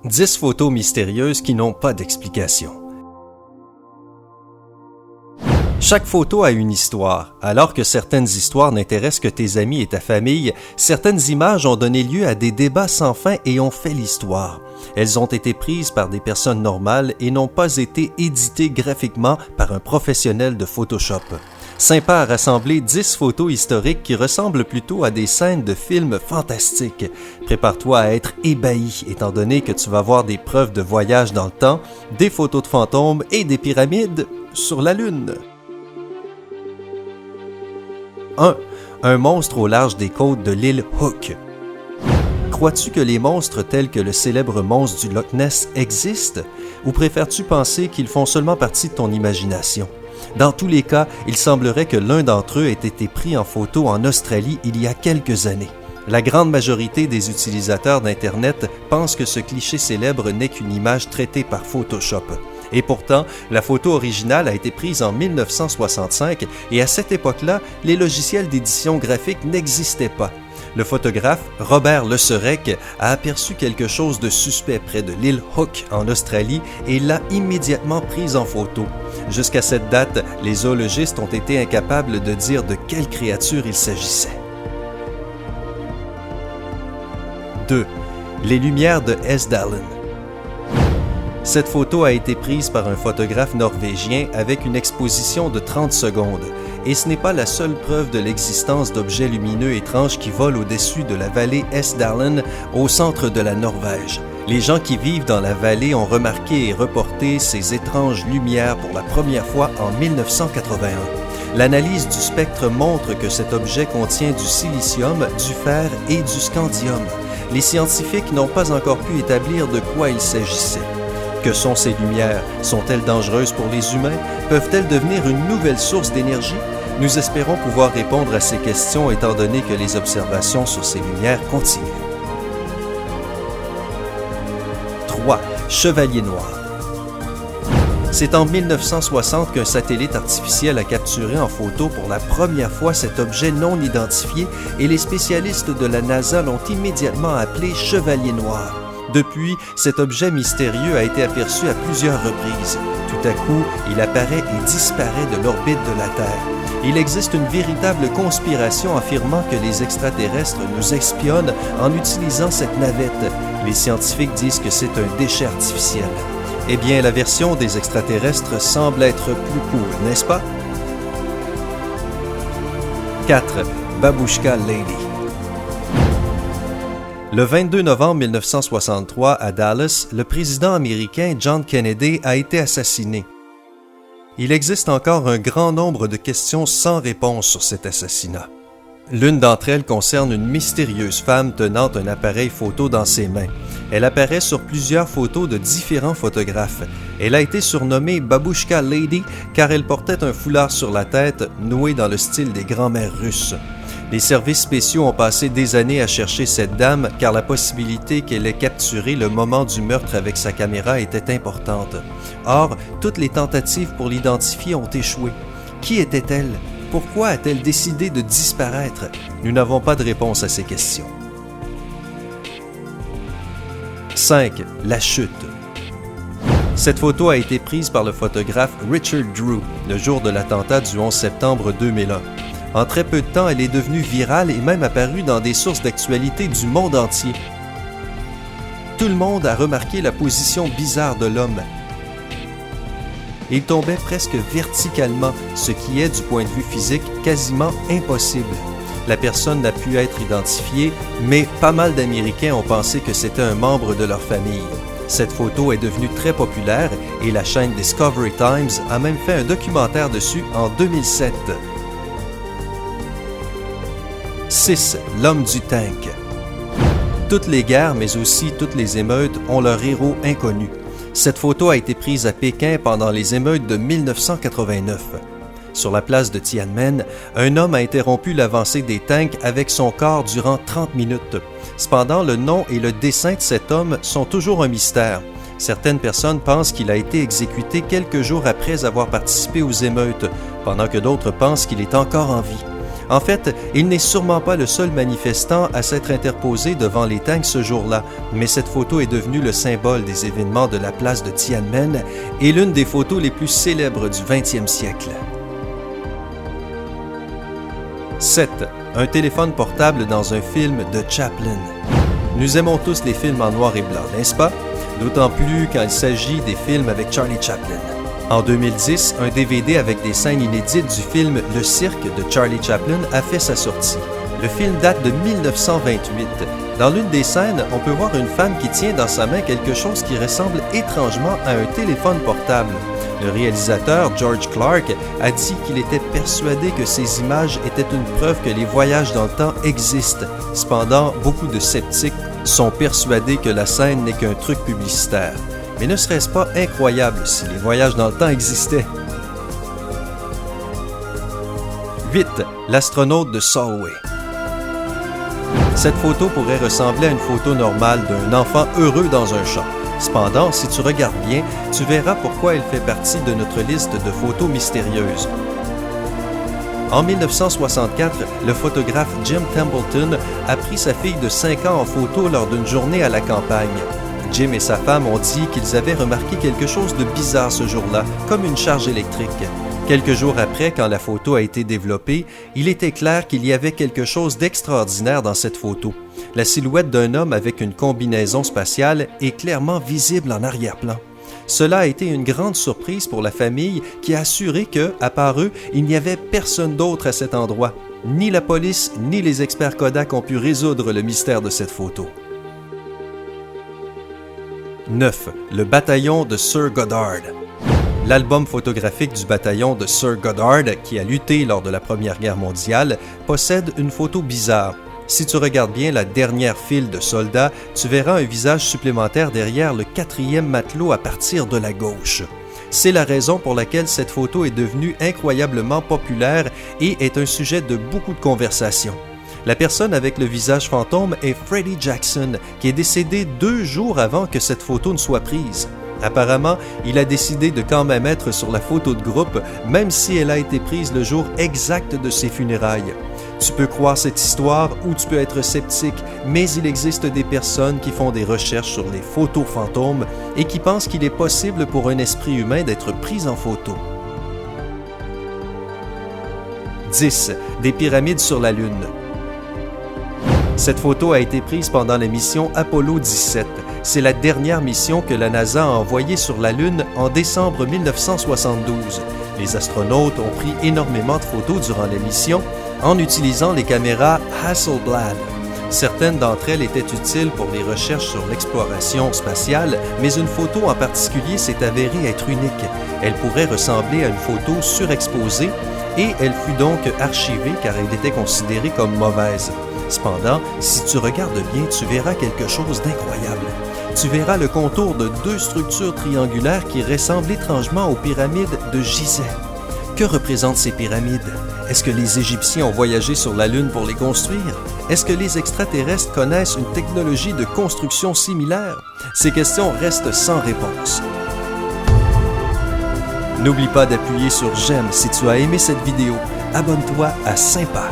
10 photos mystérieuses qui n'ont pas d'explication. Chaque photo a une histoire. Alors que certaines histoires n'intéressent que tes amis et ta famille, certaines images ont donné lieu à des débats sans fin et ont fait l'histoire. Elles ont été prises par des personnes normales et n'ont pas été éditées graphiquement par un professionnel de Photoshop. Sympa a rassemblé 10 photos historiques qui ressemblent plutôt à des scènes de films fantastiques. Prépare-toi à être ébahi, étant donné que tu vas voir des preuves de voyage dans le temps, des photos de fantômes et des pyramides sur la Lune. 1. Un monstre au large des côtes de l'île Hook. Crois-tu que les monstres tels que le célèbre monstre du Loch Ness existent? Ou préfères-tu penser qu'ils font seulement partie de ton imagination? Dans tous les cas, il semblerait que l'un d'entre eux ait été pris en photo en Australie il y a quelques années. La grande majorité des utilisateurs d'Internet pensent que ce cliché célèbre n'est qu'une image traitée par Photoshop. Et pourtant, la photo originale a été prise en 1965 et à cette époque-là, les logiciels d'édition graphique n'existaient pas. Le photographe Robert Le Serec a aperçu quelque chose de suspect près de l'île Hook en Australie et l'a immédiatement prise en photo. Jusqu'à cette date, les zoologistes ont été incapables de dire de quelle créature il s'agissait. 2. Les lumières de Esdalen. Cette photo a été prise par un photographe norvégien avec une exposition de 30 secondes. Et ce n'est pas la seule preuve de l'existence d'objets lumineux étranges qui volent au-dessus de la vallée Esdalen au centre de la Norvège. Les gens qui vivent dans la vallée ont remarqué et reporté ces étranges lumières pour la première fois en 1981. L'analyse du spectre montre que cet objet contient du silicium, du fer et du scandium. Les scientifiques n'ont pas encore pu établir de quoi il s'agissait. Que sont ces lumières? Sont-elles dangereuses pour les humains? Peuvent-elles devenir une nouvelle source d'énergie? Nous espérons pouvoir répondre à ces questions étant donné que les observations sur ces lumières continuent. 3. Chevalier noir. C'est en 1960 qu'un satellite artificiel a capturé en photo pour la première fois cet objet non identifié et les spécialistes de la NASA l'ont immédiatement appelé Chevalier noir. Depuis, cet objet mystérieux a été aperçu à plusieurs reprises. Tout à coup, il apparaît et disparaît de l'orbite de la Terre. Il existe une véritable conspiration affirmant que les extraterrestres nous espionnent en utilisant cette navette. Les scientifiques disent que c'est un déchet artificiel. Eh bien, la version des extraterrestres semble être plus cool, n'est-ce pas? 4. Babushka Lady. Le 22 novembre 1963, à Dallas, le président américain John Kennedy a été assassiné. Il existe encore un grand nombre de questions sans réponse sur cet assassinat. L'une d'entre elles concerne une mystérieuse femme tenant un appareil photo dans ses mains. Elle apparaît sur plusieurs photos de différents photographes. Elle a été surnommée Babushka Lady car elle portait un foulard sur la tête noué dans le style des grands-mères russes. Les services spéciaux ont passé des années à chercher cette dame car la possibilité qu'elle ait capturé le moment du meurtre avec sa caméra était importante. Or, toutes les tentatives pour l'identifier ont échoué. Qui était-elle? Pourquoi a-t-elle décidé de disparaître? Nous n'avons pas de réponse à ces questions. 5. La chute. Cette photo a été prise par le photographe Richard Drew le jour de l'attentat du 11 septembre 2001. En très peu de temps, elle est devenue virale et même apparue dans des sources d'actualité du monde entier. Tout le monde a remarqué la position bizarre de l'homme. Il tombait presque verticalement, ce qui est, du point de vue physique, quasiment impossible. La personne n'a pu être identifiée, mais pas mal d'Américains ont pensé que c'était un membre de leur famille. Cette photo est devenue très populaire et la chaîne Discovery Times a même fait un documentaire dessus en 2007. 6. L'homme du tank. Toutes les guerres, mais aussi toutes les émeutes, ont leur héros inconnu. Cette photo a été prise à Pékin pendant les émeutes de 1989. Sur la place de Tiananmen, un homme a interrompu l'avancée des tanks avec son corps durant 30 minutes. Cependant, le nom et le dessin de cet homme sont toujours un mystère. Certaines personnes pensent qu'il a été exécuté quelques jours après avoir participé aux émeutes, pendant que d'autres pensent qu'il est encore en vie. En fait, il n'est sûrement pas le seul manifestant à s'être interposé devant les tanks ce jour-là, mais cette photo est devenue le symbole des événements de la place de Tiananmen et l'une des photos les plus célèbres du 20e siècle. 7. Un téléphone portable dans un film de Chaplin. Nous aimons tous les films en noir et blanc, n'est-ce pas? D'autant plus quand il s'agit des films avec Charlie Chaplin. En 2010, un DVD avec des scènes inédites du film Le Cirque de Charlie Chaplin a fait sa sortie. Le film date de 1928. Dans l'une des scènes, on peut voir une femme qui tient dans sa main quelque chose qui ressemble étrangement à un téléphone portable. Le réalisateur George Clark a dit qu'il était persuadé que ces images étaient une preuve que les voyages dans le temps existent. Cependant, beaucoup de sceptiques sont persuadés que la scène n'est qu'un truc publicitaire. Mais ne serait-ce pas incroyable si les voyages dans le temps existaient? 8. L'astronaute de Solway. Cette photo pourrait ressembler à une photo normale d'un enfant heureux dans un champ. Cependant, si tu regardes bien, tu verras pourquoi elle fait partie de notre liste de photos mystérieuses. En 1964, le photographe Jim Templeton a pris sa fille de 5 ans en photo lors d'une journée à la campagne. Jim et sa femme ont dit qu'ils avaient remarqué quelque chose de bizarre ce jour-là, comme une charge électrique. Quelques jours après, quand la photo a été développée, il était clair qu'il y avait quelque chose d'extraordinaire dans cette photo. La silhouette d'un homme avec une combinaison spatiale est clairement visible en arrière-plan. Cela a été une grande surprise pour la famille qui a assuré que, à part eux, il n'y avait personne d'autre à cet endroit. Ni la police, ni les experts Kodak ont pu résoudre le mystère de cette photo. 9. Le bataillon de Sir Goddard. L'album photographique du bataillon de Sir Goddard, qui a lutté lors de la Première Guerre mondiale, possède une photo bizarre. Si tu regardes bien la dernière file de soldats, tu verras un visage supplémentaire derrière le 4e matelot à partir de la gauche. C'est la raison pour laquelle cette photo est devenue incroyablement populaire et est un sujet de beaucoup de conversations. La personne avec le visage fantôme est Freddie Jackson, qui est décédé 2 jours avant que cette photo ne soit prise. Apparemment, il a décidé de quand même être sur la photo de groupe, même si elle a été prise le jour exact de ses funérailles. Tu peux croire cette histoire ou tu peux être sceptique, mais il existe des personnes qui font des recherches sur les photos fantômes et qui pensent qu'il est possible pour un esprit humain d'être pris en photo. 10. Des pyramides sur la Lune. Cette photo a été prise pendant la mission Apollo 17. C'est la dernière mission que la NASA a envoyée sur la Lune en décembre 1972. Les astronautes ont pris énormément de photos durant la mission en utilisant les caméras Hasselblad. Certaines d'entre elles étaient utiles pour les recherches sur l'exploration spatiale, mais une photo en particulier s'est avérée être unique. Elle pourrait ressembler à une photo surexposée et elle fut donc archivée car elle était considérée comme mauvaise. Cependant, si tu regardes bien, tu verras quelque chose d'incroyable. Tu verras le contour de 2 structures triangulaires qui ressemblent étrangement aux pyramides de Gizeh. Que représentent ces pyramides? Est-ce que les Égyptiens ont voyagé sur la Lune pour les construire? Est-ce que les extraterrestres connaissent une technologie de construction similaire? Ces questions restent sans réponse. N'oublie pas d'appuyer sur j'aime si tu as aimé cette vidéo. Abonne-toi à Sympa.